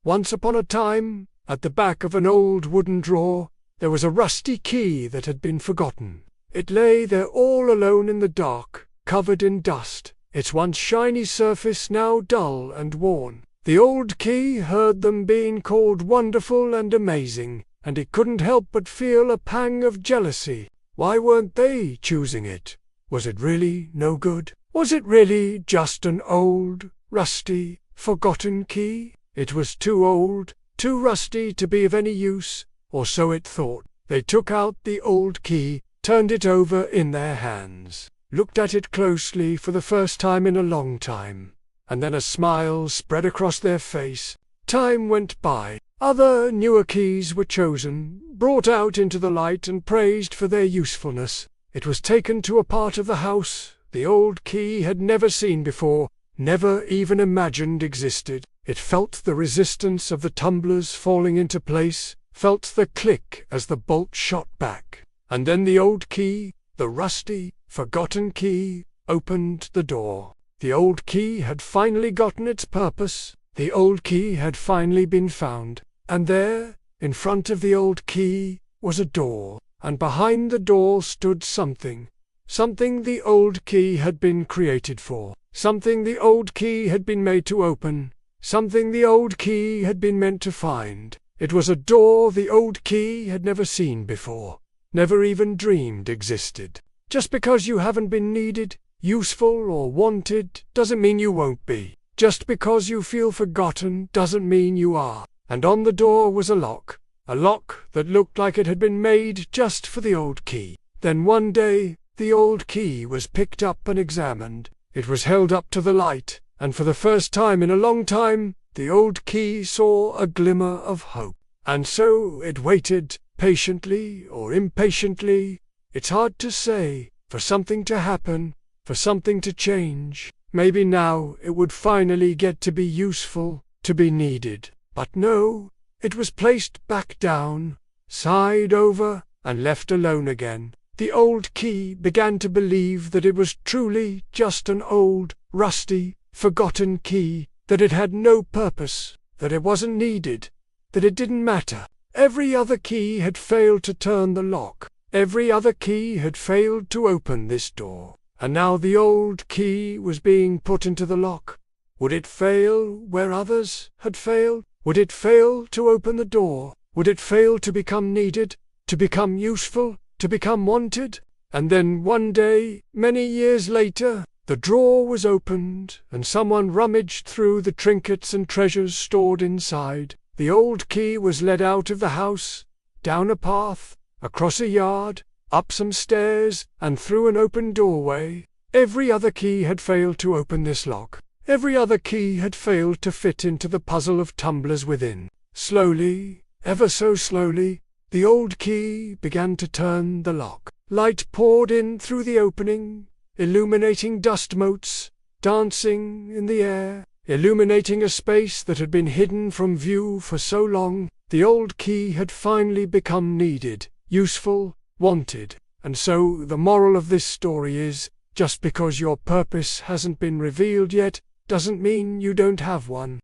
Once upon a time, at the back of an old wooden drawer, there was a rusty key that had been forgotten. It lay there all alone in the dark, covered in dust, its once shiny surface now dull and worn. The old key heard them being called wonderful and amazing, and it couldn't help but feel a pang of jealousy. Why weren't they choosing it? Was it really no good? Was it really just an old, rusty, forgotten key? It was too old, too rusty to be of any use, or so it thought. They took out the old key, turned it over in their hands, looked at it closely for the first time in a long time, and then a smile spread across their face. Time went by. Other, newer keys were chosen, brought out into the light and praised for their usefulness. It was taken to a part of the house the old key had never seen before, never even imagined existed. It felt the resistance of the tumblers falling into place, felt the click as the bolt shot back. And then the old key, the rusty, forgotten key, opened the door. The old key had finally gotten its purpose. The old key had finally been found. And there, in front of the old key, was a door. And behind the door stood something. Something the old key had been created for. Something the old key had been made to open. Something the old key had been meant to find. It was a door the old key had never seen before, never even dreamed existed. Just because you haven't been needed, useful, or wanted doesn't mean you won't be. Just because you feel forgotten doesn't mean you are. And on the door was a lock that looked like it had been made just for the old key. Then one day, the old key was picked up and examined. It was held up to the light, and for the first time in a long time, the old key saw a glimmer of hope. And so it waited, patiently or impatiently, it's hard to say, for something to happen, for something to change. Maybe now it would finally get to be useful, to be needed. But no, it was placed back down, sighed over, and left alone again. The old key began to believe that it was truly just an old, rusty, forgotten key, that it had no purpose, that it wasn't needed, that it didn't matter. Every other key had failed to turn the lock. Every other key had failed to open this door. And now the old key was being put into the lock. Would it fail where others had failed? Would it fail to open the door? Would it fail to become needed, to become useful, to become wanted? And then one day, many years later, the drawer was opened, and someone rummaged through the trinkets and treasures stored inside. The old key was led out of the house, down a path, across a yard, up some stairs, and through an open doorway. Every other key had failed to open this lock. Every other key had failed to fit into the puzzle of tumblers within. Slowly, ever so slowly, the old key began to turn the lock. Light poured in through the opening, illuminating dust motes, dancing in the air, illuminating a space that had been hidden from view for so long. The old key had finally become needed, useful, wanted. And so the moral of this story is, just because your purpose hasn't been revealed yet, doesn't mean you don't have one.